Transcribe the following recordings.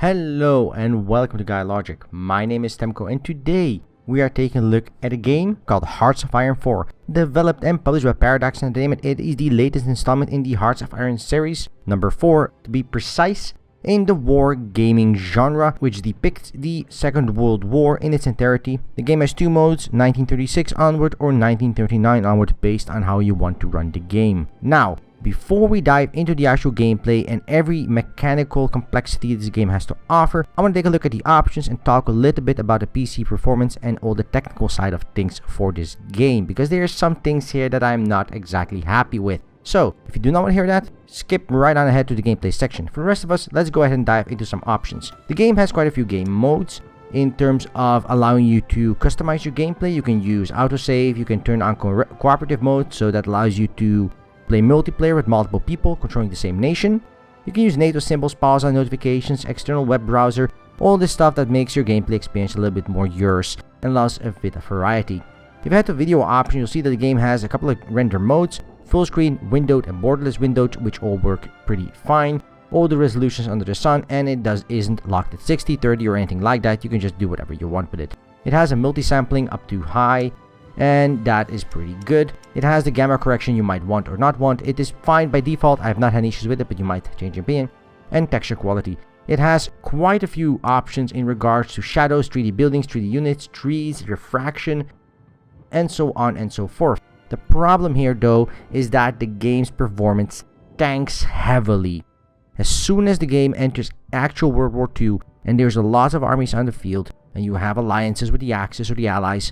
Hello and welcome to GuyLogic. My name is Temco and today we are taking a look at a game called Hearts of Iron 4. Developed and published by Paradox Entertainment, it is the latest installment in the Hearts of Iron series, number 4 to be precise, in the wargaming genre, which depicts the Second World War in its entirety. The game has two modes, 1936 onward or 1939 onward, based on how you want to run the game. Now, before we dive into the actual gameplay and every mechanical complexity this game has to offer, I want to take a look at the options and talk a little bit about the PC performance and all the technical side of things for this game, because there are some things here that I'm not exactly happy with. So, if you do not want to hear that, skip right on ahead to the gameplay section. For the rest of us, let's go ahead and dive into some options. The game has quite a few game modes in terms of allowing you to customize your gameplay. You can use autosave, you can turn on cooperative mode, so that allows you to play multiplayer with multiple people controlling the same nation. You can use NATO symbols, pause on notifications, external web browser, all this stuff that makes your gameplay experience a little bit more yours and allows a bit of variety. If you head to video option, you'll see that the game has a couple of render modes, full screen, windowed, and borderless windowed, which all work pretty fine. All the resolutions under the sun, and it isn't locked at 60, 30 or anything like that. You can just do whatever you want with it. It has a multi-sampling up to high, and that is pretty good. It has the gamma correction you might want or not want. It is fine by default. I have not had any issues with it, but you might change your opinion. And texture quality. It has quite a few options in regards to shadows, 3D buildings, 3D units, trees, refraction, and so on and so forth. The problem here though is that the game's performance tanks heavily. As soon as the game enters actual World War II and there's a lot of armies on the field and you have alliances with the Axis or the Allies,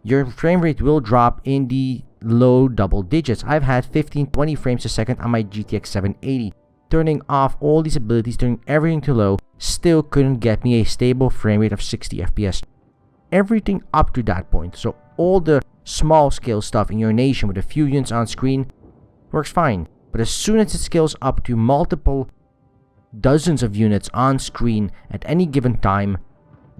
your frame rate will drop in the low double digits. I've had 15-20 frames a second on my GTX 780. Turning off all these abilities, turning everything to low, still couldn't get me a stable frame rate of 60 FPS. Everything up to that point, so all the small scale stuff in your nation with a few units on screen works fine. But as soon as it scales up to multiple dozens of units on screen at any given time,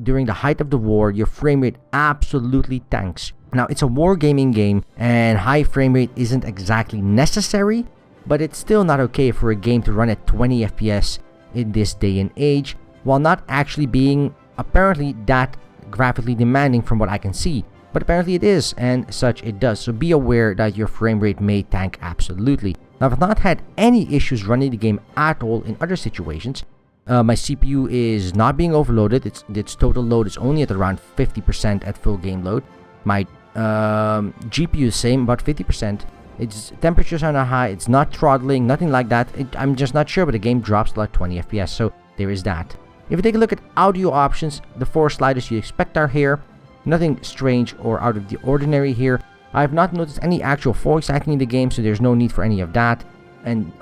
during the height of the war, your frame rate absolutely tanks. Now, it's a wargaming game, and high frame rate isn't exactly necessary, but it's still not okay for a game to run at 20 FPS in this day and age, while not actually being apparently that graphically demanding from what I can see. But apparently it is, and such it does, so be aware that your frame rate may tank absolutely. Now, I've not had any issues running the game at all in other situations. My CPU is not being overloaded. Its total load is only at around 50% at full game load. My GPU is same, about 50%. Its temperatures are not high. It's not throttling, nothing like that. I'm just not sure, but the game drops like 20 FPS, so there is that. If you take a look at audio options, the 4 sliders you expect are here. Nothing strange or out of the ordinary here. I have not noticed any actual voice acting in the game, so there's no need for any of that. And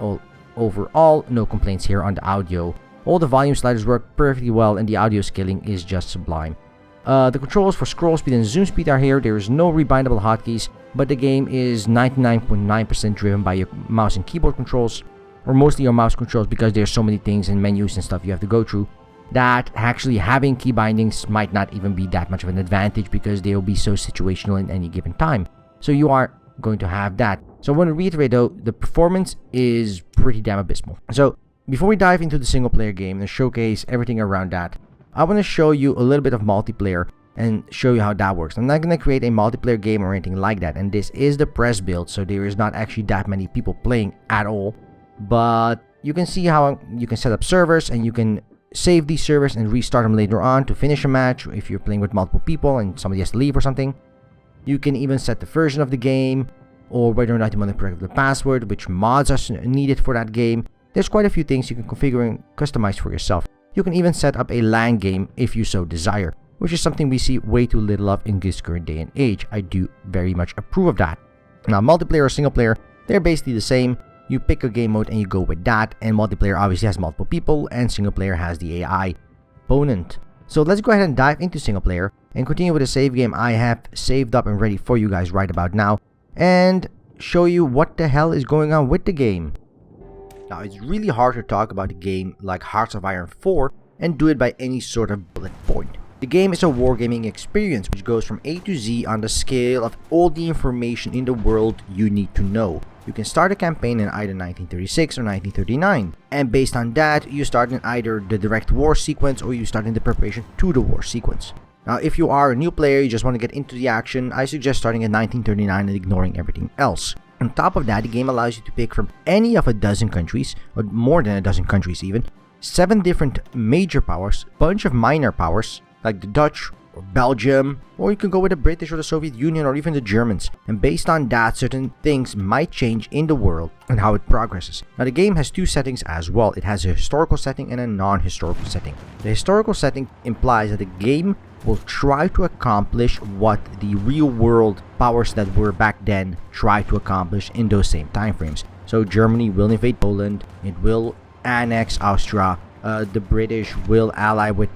overall, no complaints here on the audio. All the volume sliders work perfectly well, and the audio scaling is just sublime. The controls for scroll speed and zoom speed are here. There is no rebindable hotkeys, but the game is 99.9% driven by your mouse and keyboard controls, or mostly your mouse controls, because there's so many things and menus and stuff you have to go through, that actually having key bindings might not even be that much of an advantage, because they will be so situational in any given time. So you are going to have that. So I want to reiterate though, the performance is pretty damn abysmal. So before we dive into the single player game and showcase everything around that, I want to show you a little bit of multiplayer and show you how that works. I'm not going to create a multiplayer game or anything like that, and this is the press build, so there is not actually that many people playing at all. But you can see how you can set up servers, and you can save these servers and restart them later on to finish a match if you're playing with multiple people and somebody has to leave or something. You can even set the version of the game, or whether or not you want to protect the password, which mods are needed for that game. There's quite a few things you can configure and customize for yourself. You can even set up a LAN game if you so desire, which is something we see way too little of in this current day and age. I do very much approve of that. Now, multiplayer or single player, they're basically the same. You pick a game mode and you go with that, and multiplayer obviously has multiple people, and single player has the AI component. So let's go ahead and dive into single player and continue with the save game I have saved up and ready for you guys right about now, and show you what the hell is going on with the game. Now, it's really hard to talk about a game like Hearts of Iron 4 and do it by any sort of bullet point. The game is a wargaming experience which goes from A to Z on the scale of all the information in the world you need to know. You can start a campaign in either 1936 or 1939, and based on that, you start in either the direct war sequence or you start in the preparation to the war sequence. Now, if you are a new player, you just want to get into the action, I suggest starting at 1939 and ignoring everything else. On top of that, the game allows you to pick from any of a dozen countries, or more than a dozen countries even, 7 different major powers, bunch of minor powers, like the Dutch, or Belgium, or you can go with the British or the Soviet Union or even the Germans. And based on that, certain things might change in the world and how it progresses. Now, the game has 2 settings as well. It has a historical setting and a non-historical setting. The historical setting implies that the game will try to accomplish what the real world powers that were back then tried to accomplish in those same time frames. So Germany will invade Poland, it will annex Austria, the British will ally with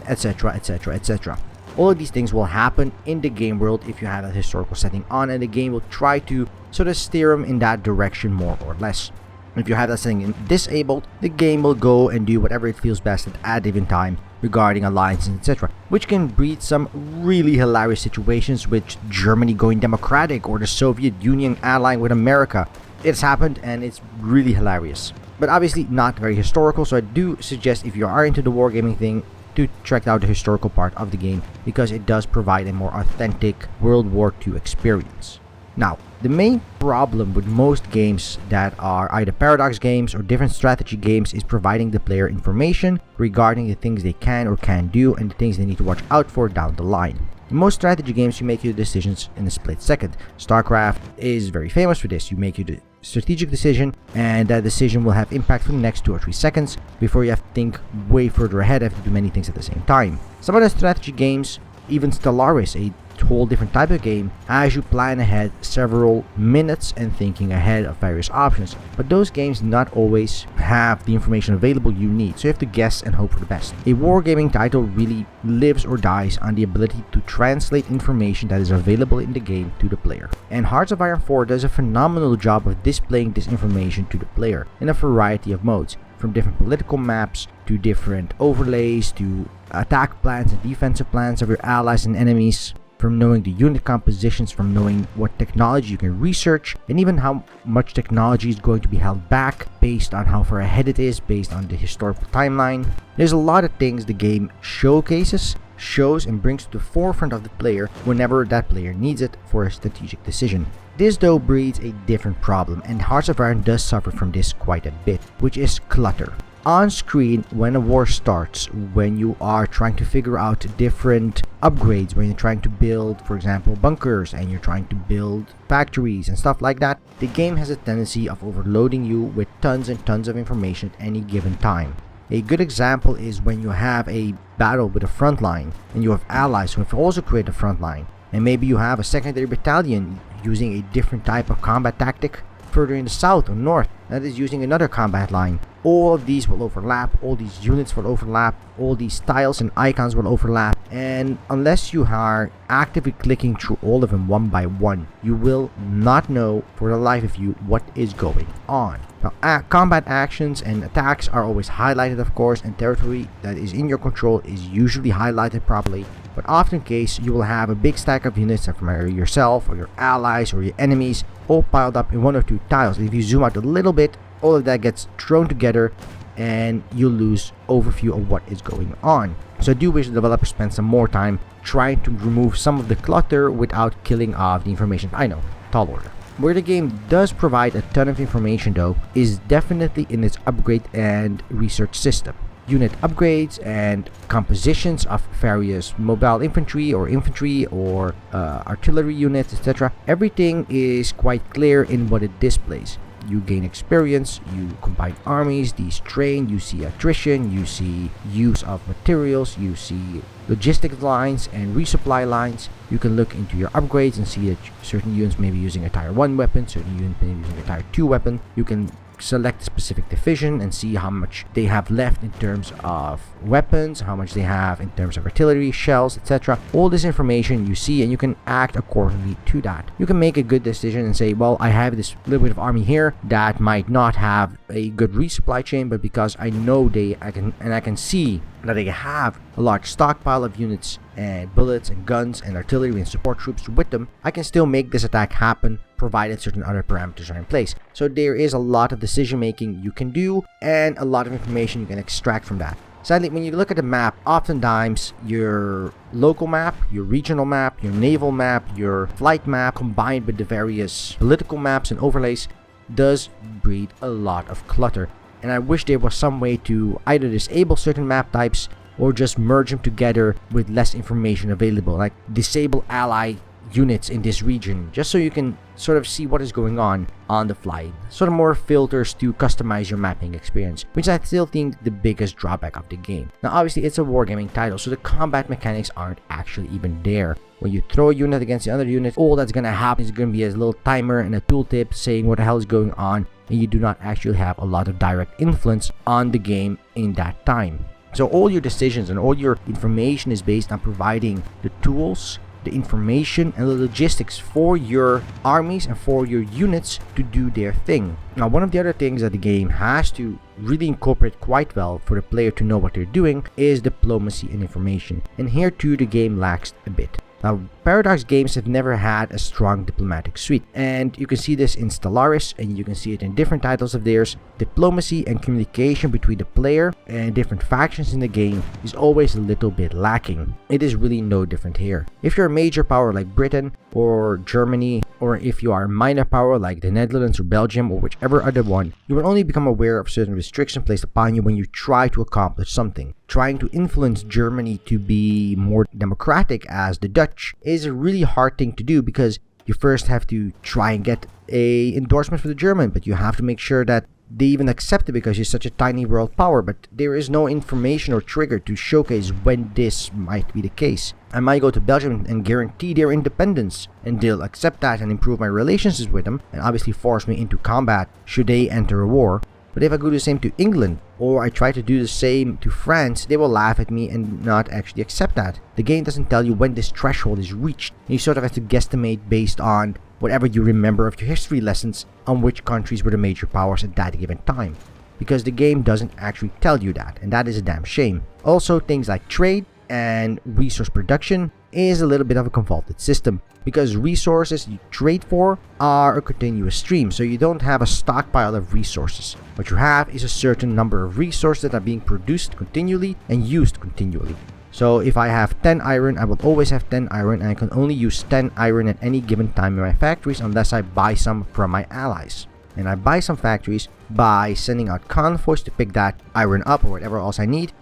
etc, etc, etc. All of these things will happen in the game world if you have a historical setting on, and the game will try to sort of steer them in that direction more or less. If you have that setting disabled, the game will go and do whatever it feels best at a given time regarding alliances, etc., which can breed some really hilarious situations with Germany going democratic or the Soviet Union allying with America. It's happened and it's really hilarious. But obviously not very historical, so I do suggest if you are into the wargaming thing to check out the historical part of the game because it does provide a more authentic World War II experience. Now, the main problem with most games that are either paradox games or different strategy games is providing the player information regarding the things they can or can't do and the things they need to watch out for down the line. In most strategy games, you make your decisions in a split second. StarCraft is very famous for this. You make your strategic decision, and that decision will have impact for the next 2 or 3 seconds before you have to think way further ahead and have to do many things at the same time. Some other strategy games, even Stellaris, a whole different type of game, as you plan ahead several minutes and thinking ahead of various options, but those games not always have the information available you need, so you have to guess and hope for the best. A wargaming title really lives or dies on the ability to translate information that is available in the game to the player, and Hearts of Iron 4 does a phenomenal job of displaying this information to the player in a variety of modes, from different political maps to different overlays to attack plans and defensive plans of your allies and enemies, from knowing the unit compositions, from knowing what technology you can research, and even how much technology is going to be held back based on how far ahead it is, based on the historical timeline. There's a lot of things the game showcases, shows, and brings to the forefront of the player whenever that player needs it for a strategic decision. This though breeds a different problem, and Hearts of Iron does suffer from this quite a bit, which is clutter. On screen, when a war starts, when you are trying to figure out different upgrades, when you're trying to build, for example, bunkers, and you're trying to build factories and stuff like that, the game has a tendency of overloading you with tons and tons of information at any given time. A good example is when you have a battle with a front line, and you have allies who have also created a front line, and maybe you have a secondary battalion using a different type of combat tactic further in the south or north that is using another combat line. All of these will overlap, all these units will overlap, all these tiles and icons will overlap, and unless you are actively clicking through all of them one by one, you will not know for the life of you what is going on. Now, combat actions and attacks are always highlighted, of course, and territory that is in your control is usually highlighted properly, but often case you will have a big stack of units from yourself or your allies or your enemies all piled up in 1 or 2 tiles. If you zoom out a little bit, all of that gets thrown together and you lose overview of what is going on. So I do wish the developers spent some more time trying to remove some of the clutter without killing off the information. I know, tall order. Where the game does provide a ton of information though is definitely in its upgrade and research system. Unit upgrades and compositions of various mobile infantry or artillery units, etc. Everything is quite clear in what it displays. You gain experience, you combine armies, these train, you see attrition, you see use of materials, you see logistics lines and resupply lines. You can look into your upgrades and see that certain units may be using a tier 1 weapon, certain units may be using a tier 2 weapon. You can select a specific division and see how much they have left in terms of weapons, how much they have in terms of artillery, shells, etc. All this information you see, and you can act accordingly to that. You can make a good decision and say, well, I have this little bit of army here that might not have a good resupply chain, but because I know I can see that they have a large stockpile of units and bullets and guns and artillery and support troops with them, I can still make this attack happen provided certain other parameters are in place. So there is a lot of decision making you can do and a lot of information you can extract from that. Sadly, when you look at the map, oftentimes your local map, your regional map, your naval map, your flight map, combined with the various political maps and overlays, does breed a lot of clutter. And I wish there was some way to either disable certain map types or just merge them together with less information available, like disable ally units in this region, just so you can sort of see what is going on the fly. Sort of more filters to customize your mapping experience, which I still think the biggest drawback of the game. Now obviously it's a wargaming title, so the combat mechanics aren't actually even there. When you throw a unit against the other unit, all that's gonna happen is gonna be a little timer and a tooltip saying what the hell is going on, and you do not actually have a lot of direct influence on the game in that time. So all your decisions and all your information is based on providing the tools, the information, and the logistics for your armies and for your units to do their thing. Now, one of the other things that the game has to really incorporate quite well for the player to know what they're doing is diplomacy and information. And here too the game lacks a bit. Now, Paradox games have never had a strong diplomatic suite, and you can see this in Stellaris, and you can see it in different titles of theirs. Diplomacy and communication between the player and different factions in the game is always a little bit lacking. It is really no different here. If you're a major power like Britain or Germany, or if you are a minor power like the Netherlands or Belgium or whichever other one, you will only become aware of certain restrictions placed upon you when you try to accomplish something. Trying to influence Germany to be more democratic as the Dutch is a really hard thing to do, because you first have to try and get a endorsement for the German, but you have to make sure that they even accept it because you're such a tiny world power, but there is no information or trigger to showcase when this might be the case. I might go to Belgium and guarantee their independence, and they'll accept that and improve my relations with them, and obviously force me into combat should they enter a war. But if I do the same to England, or I try to do the same to France, they will laugh at me and not actually accept that. The game doesn't tell you when this threshold is reached. You sort of have to guesstimate based on whatever you remember of your history lessons on which countries were the major powers at that given time. Because the game doesn't actually tell you that, and that is a damn shame. Also, things like trade and resource production is a little bit of a convoluted system, because resources you trade for are a continuous stream, so you don't have a stockpile of resources. What you have is a certain number of resources that are being produced continually and used continually. So if I have 10 iron, I will always have 10 iron, and I can only use 10 iron at any given time in my factories unless I buy some from my allies. And I buy some factories by sending out convoys to pick that iron up or whatever else I need,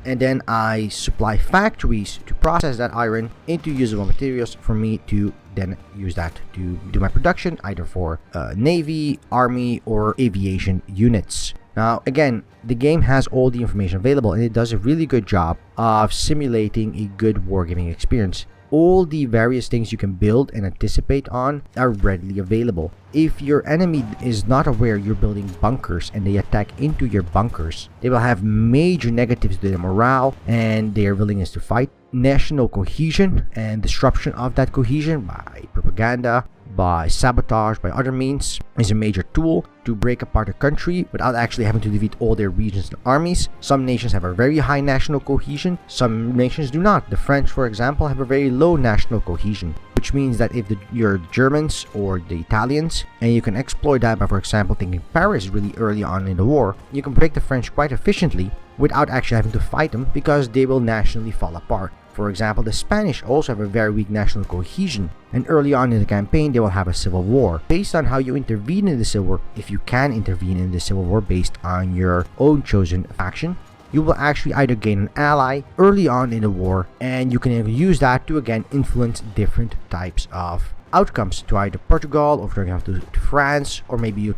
and then I supply factories to process that iron into usable materials for me to then use that to do my production, either for Navy, Army, or aviation units. Now, again, the game has all the information available, and it does a really good job of simulating a good wargaming experience. All the various things you can build and anticipate on are readily available. If your enemy is not aware you're building bunkers and they attack into your bunkers, they will have major negatives to their morale and their willingness to fight. National cohesion and disruption of that cohesion by propaganda, by sabotage, by other means, is a major tool to break apart a country without actually having to defeat all their regions and armies. Some nations have a very high national cohesion, some nations do not. The French, for example, have a very low national cohesion, which means that if you're Germans or the Italians, and you can exploit that by, for example, taking Paris really early on in the war, you can break the French quite efficiently without actually having to fight them, because they will nationally fall apart. For example, the Spanish also have a very weak national cohesion, and early on in the campaign they will have a civil war. Based on how you intervene in the civil war, if you can intervene in the civil war based on your own chosen faction, you will actually either gain an ally early on in the war, and you can use that to again influence different types of outcomes to either Portugal, or for example to France, or maybe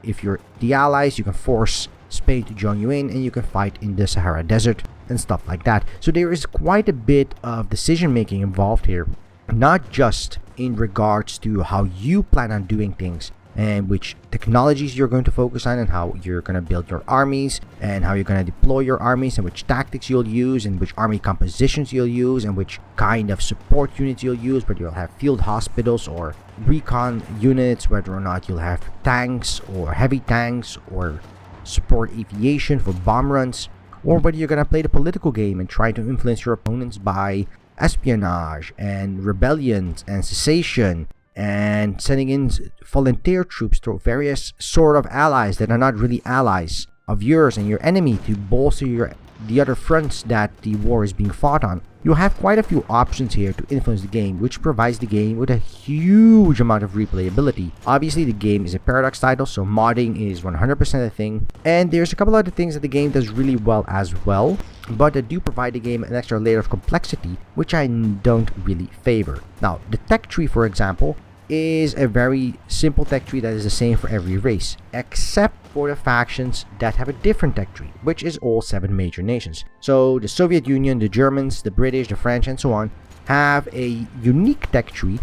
if you're the allies, you can force Spain to join you in, and you can fight in the Sahara Desert and stuff like that. So there is quite a bit of decision making involved here, not just in regards to how you plan on doing things, and which technologies you're going to focus on, and how you're going to build your armies, and how you're going to deploy your armies, and which tactics you'll use, and which army compositions you'll use, and which kind of support units you'll use, whether you'll have field hospitals or recon units, whether or not you'll have tanks or heavy tanks or support aviation for bomb runs, or whether you're going to play the political game and try to influence your opponents by espionage and rebellions and secession and sending in volunteer troops to various sort of allies that are not really allies of yours and your enemy to bolster the other fronts that the war is being fought on. You'll have quite a few options here to influence the game, which provides the game with a huge amount of replayability. Obviously, the game is a Paradox title, so modding is 100% a thing, and there's a couple other things that the game does really well as well, but that do provide the game an extra layer of complexity, which I don't really favor. Now, the tech tree, for example, is a very simple tech tree that is the same for every race, except for the factions that have a different tech tree, which is all 7 major nations. So the Soviet Union, the Germans, the British, the French, and so on have a unique tech tree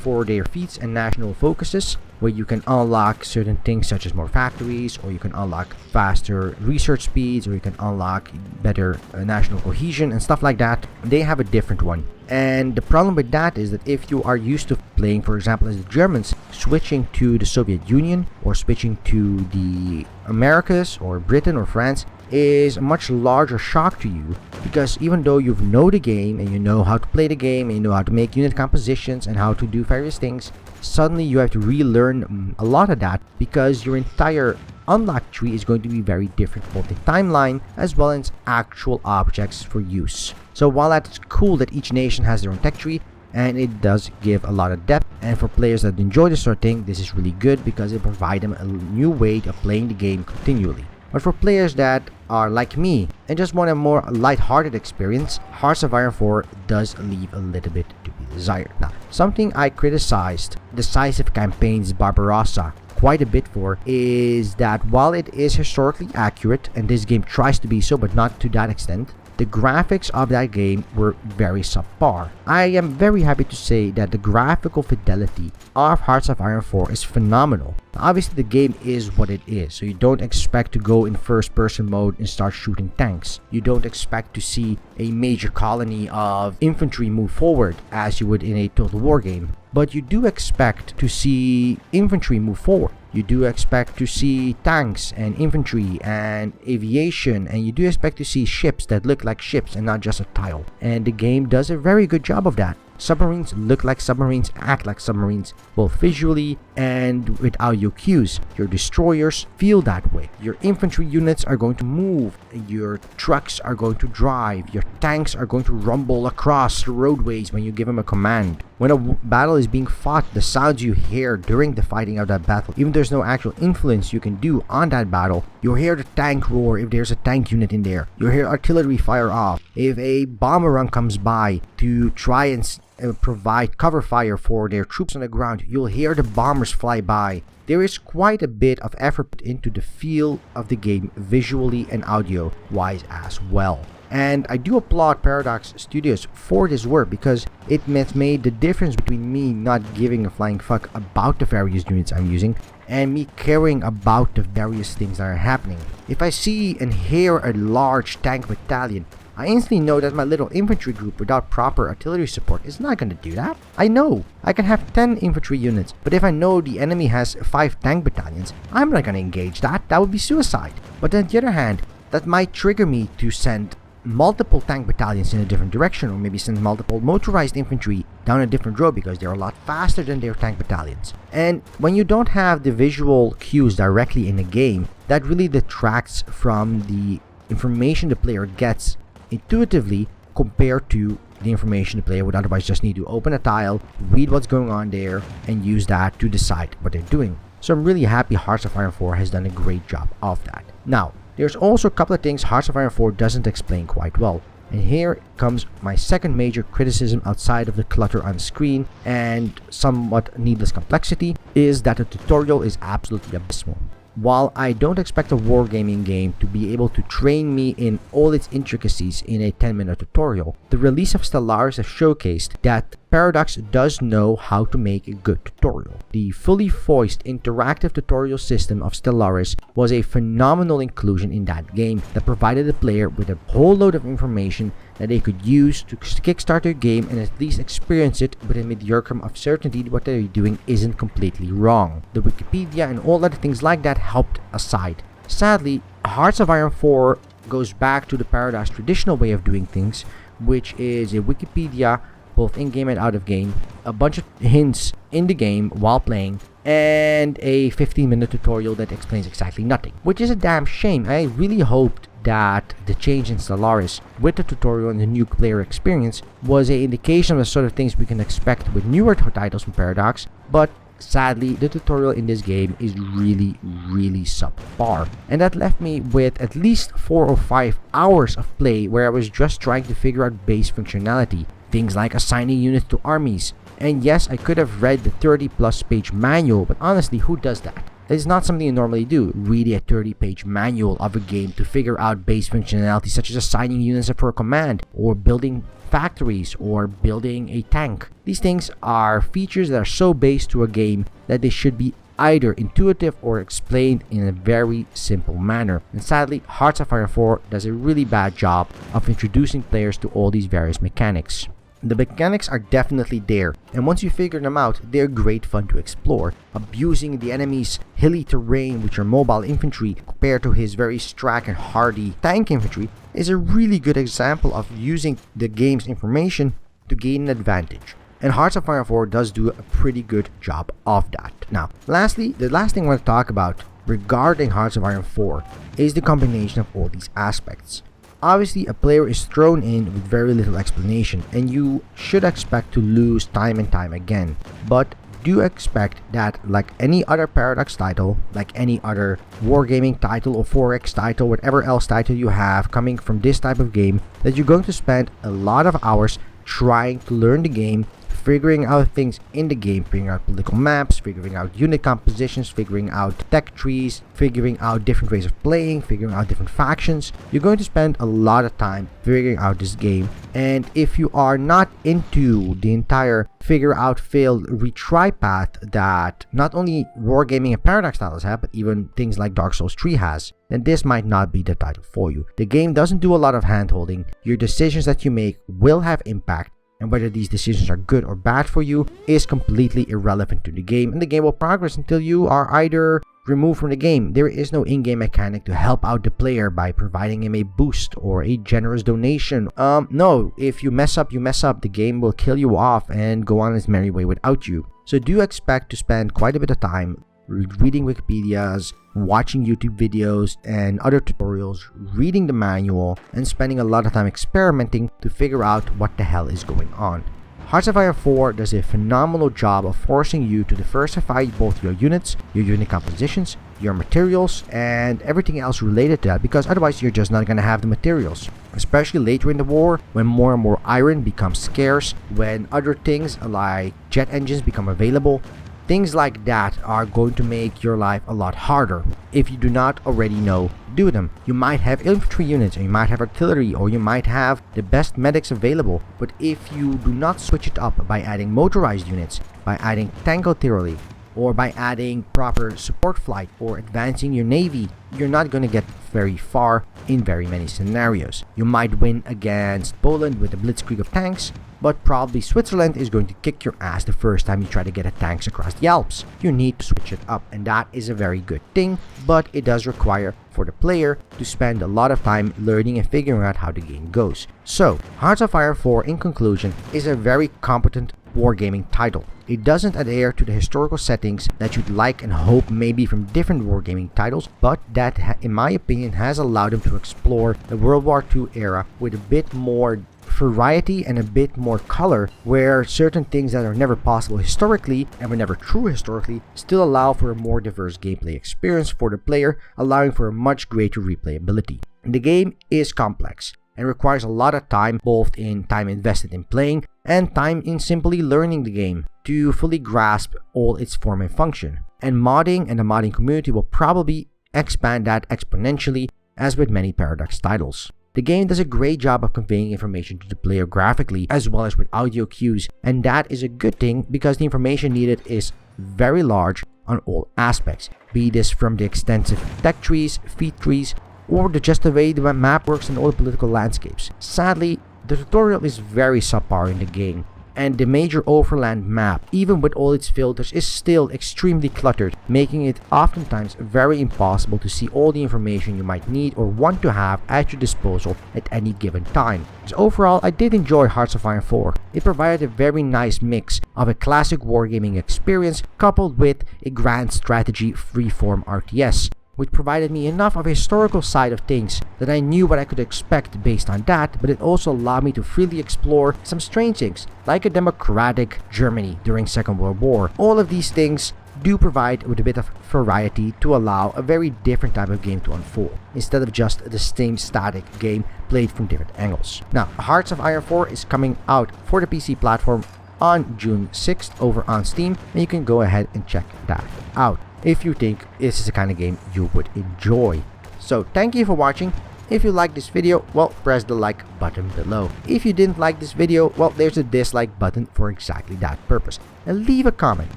for their feats and national focuses, where you can unlock certain things such as more factories, or you can unlock faster research speeds, or you can unlock better national cohesion and stuff like that. They have a different one. And the problem with that is that if you are used to playing, for example, as the Germans, switching to the Soviet Union or switching to the Americas or Britain or France is a much larger shock to you, because even though you know the game and you know how to play the game and you know how to make unit compositions and how to do various things, suddenly you have to relearn a lot of that, because your entire unlock tree is going to be very different, both in timeline as well as actual objects for use. So while that's cool that each nation has their own tech tree, and it does give a lot of depth, and for players that enjoy this sort of thing, this is really good because it provides them a new way of playing the game continually. But for players that are like me and just want a more light-hearted experience, Hearts of Iron 4 does leave a little bit to be desired. Now, something I criticized Decisive Campaigns Barbarossa quite a bit for is that while it is historically accurate, and this game tries to be so but not to that extent, the graphics of that game were very subpar. I am very happy to say that the graphical fidelity of Hearts of Iron 4 is phenomenal. Obviously, the game is what it is, so you don't expect to go in first-person mode and start shooting tanks. You don't expect to see a major colony of infantry move forward as you would in a Total War game. But you do expect to see infantry move forward. You do expect to see tanks and infantry and aviation, and you do expect to see ships that look like ships and not just a tile. And the game does a very good job of that. Submarines look like submarines, act like submarines, both visually and with audio cues. Your destroyers feel that way. Your infantry units are going to move. Your trucks are going to drive. Your tanks are going to rumble across the roadways when you give them a command. When a battle is being fought, the sounds you hear during the fighting of that battle, even if there's no actual influence you can do on that battle, you'll hear the tank roar if there's a tank unit in there. You'll hear artillery fire off. If a bomber run comes by to try and provide cover fire for their troops on the ground, you'll hear the bombers fly by. There is quite a bit of effort put into the feel of the game visually and audio wise as well. And I do applaud Paradox Studios for this work, because it made the difference between me not giving a flying fuck about the various units I'm using and me caring about the various things that are happening. If I see and hear a large tank battalion, I instantly know that my little infantry group without proper artillery support is not going to do that. I know I can have 10 infantry units, but if I know the enemy has 5 tank battalions, I'm not going to engage that. That would be suicide. But on the other hand, that might trigger me to send multiple tank battalions in a different direction, or maybe send multiple motorized infantry down a different road because they're a lot faster than their tank battalions. And when you don't have the visual cues directly in the game, that really detracts from the information the player gets intuitively compared to the information the player would otherwise just need to open a tile, read what's going on there, and use that to decide what they're doing. So I'm really happy Hearts of Iron 4 has done a great job of that. Now, there's also a couple of things Hearts of Iron 4 doesn't explain quite well. And here comes my second major criticism outside of the clutter on screen and somewhat needless complexity, is that the tutorial is absolutely abysmal. While I don't expect a wargaming game to be able to train me in all its intricacies in a 10-minute tutorial, the release of Stellaris has showcased that Paradox does know how to make a good tutorial. The fully voiced interactive tutorial system of Stellaris was a phenomenal inclusion in that game that provided the player with a whole load of information that they could use to kickstart their game and at least experience it with a mediocre of certainty what they're doing isn't completely wrong. The Wikipedia and all other things like that helped aside. Sadly, Hearts of Iron 4 goes back to the Paradox traditional way of doing things, which is a Wikipedia both in-game and out-of-game, a bunch of hints in the game while playing, and a 15-minute tutorial that explains exactly nothing, which is a damn shame. I really hoped that the change in Stellaris with the tutorial and the new player experience was an indication of the sort of things we can expect with newer titles from Paradox, but sadly, the tutorial in this game is really subpar. And that left me with at least 4 or 5 hours of play where I was just trying to figure out base functionality. Things like assigning units to armies. And yes, I could have read the 30+ page manual, but honestly, who does that? That is not something you normally do, read a 30-page manual of a game to figure out base functionality such as assigning units for a command, or building factories, or building a tank. These things are features that are so base to a game that they should be either intuitive or explained in a very simple manner. And sadly, Hearts of Iron 4 does a really bad job of introducing players to all these various mechanics. The mechanics are definitely there, and once you figure them out, they're great fun to explore. Abusing the enemy's hilly terrain with your mobile infantry compared to his very strack and hardy tank infantry is a really good example of using the game's information to gain an advantage. And Hearts of Iron 4 does do a pretty good job of that. Now, lastly, the last thing I want to talk about regarding Hearts of Iron 4 is the combination of all these aspects. Obviously, a player is thrown in with very little explanation, and you should expect to lose time and time again. But do expect that, like any other Paradox title, like any other wargaming title or 4X title, whatever else title you have coming from this type of game, that you're going to spend a lot of hours trying to learn the game, figuring out things in the game, figuring out political maps, figuring out unit compositions, figuring out tech trees, figuring out different ways of playing, figuring out different factions. You're going to spend a lot of time figuring out this game, and if you are not into the entire figure out, fail, retry path that not only wargaming and Paradox titles have, but even things like Dark Souls 3 has, then this might not be the title for you. The game doesn't do a lot of hand-holding. Your decisions that you make will have impact, and whether these decisions are good or bad for you is completely irrelevant to the game, and the game will progress until you are either removed from the game. There is no in-game mechanic to help out the player by providing him a boost or a generous donation. No, if you mess up, you mess up. The game will kill you off and go on its merry way without you. So do expect to spend quite a bit of time reading Wikipedias, watching YouTube videos and other tutorials, reading the manual, and spending a lot of time experimenting to figure out what the hell is going on. Hearts of Iron 4 does a phenomenal job of forcing you to diversify both your units, your unit compositions, your materials, and everything else related to that, because otherwise you're just not going to have the materials. Especially later in the war, when more and more iron becomes scarce, when other things like jet engines become available. Things like that are going to make your life a lot harder. If you do not already know, do them. You might have infantry units, or you might have artillery, or you might have the best medics available. But if you do not switch it up by adding motorized units, by adding tank artillery, or by adding proper support flight, or advancing your navy, you're not going to get very far in very many scenarios. You might win against Poland with a blitzkrieg of tanks, but probably Switzerland is going to kick your ass the first time you try to get a tanks across the Alps. You need to switch it up, and that is a very good thing, but it does require for the player to spend a lot of time learning and figuring out how the game goes. So, Hearts of Iron 4, in conclusion, is a very competent wargaming title. It doesn't adhere to the historical settings that you'd like and hope maybe from different wargaming titles, but that, in my opinion, has allowed them to explore the World War II era with a bit more variety and a bit more color, where certain things that are never possible historically and were never true historically still allow for a more diverse gameplay experience for the player, allowing for a much greater replayability. The game is complex and requires a lot of time, both in time invested in playing and time in simply learning the game to fully grasp all its form and function. And modding and the modding community will probably expand that exponentially, as with many Paradox titles. The game does a great job of conveying information to the player graphically as well as with audio cues, and that is a good thing because the information needed is very large on all aspects, be this from the extensive tech trees, feat trees, or just the way the map works in all the political landscapes. Sadly, the tutorial is very subpar in the game, and the major overland map, even with all its filters, is still extremely cluttered, making it oftentimes very impossible to see all the information you might need or want to have at your disposal at any given time. So overall, I did enjoy Hearts of Iron 4. It provided a very nice mix of a classic wargaming experience coupled with a grand strategy freeform RTS, which provided me enough of a historical side of things that I knew what I could expect based on that, but it also allowed me to freely explore some strange things, like a democratic Germany during Second World War. All of these things do provide with a bit of variety to allow a very different type of game to unfold, instead of just the same static game played from different angles. Now, Hearts of Iron 4 is coming out for the PC platform on June 6th over on Steam, and you can go ahead and check that out if you think this is the kind of game you would enjoy. So thank you for watching. If you liked this video, well, press the like button below. If you didn't like this video, well, there's a dislike button for exactly that purpose. And leave a comment.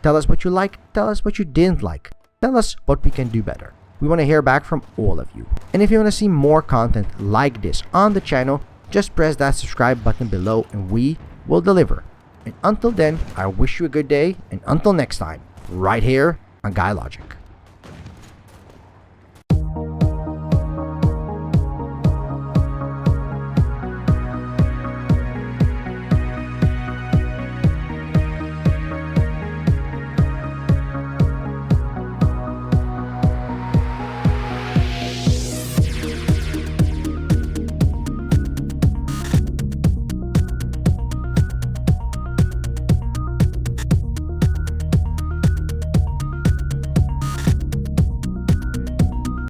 Tell us what you like, tell us what you didn't like. Tell us what we can do better. We want to hear back from all of you. And if you want to see more content like this on the channel, just press that subscribe button below and we will deliver. And until then, I wish you a good day, and until next time, right here on GuyLogic.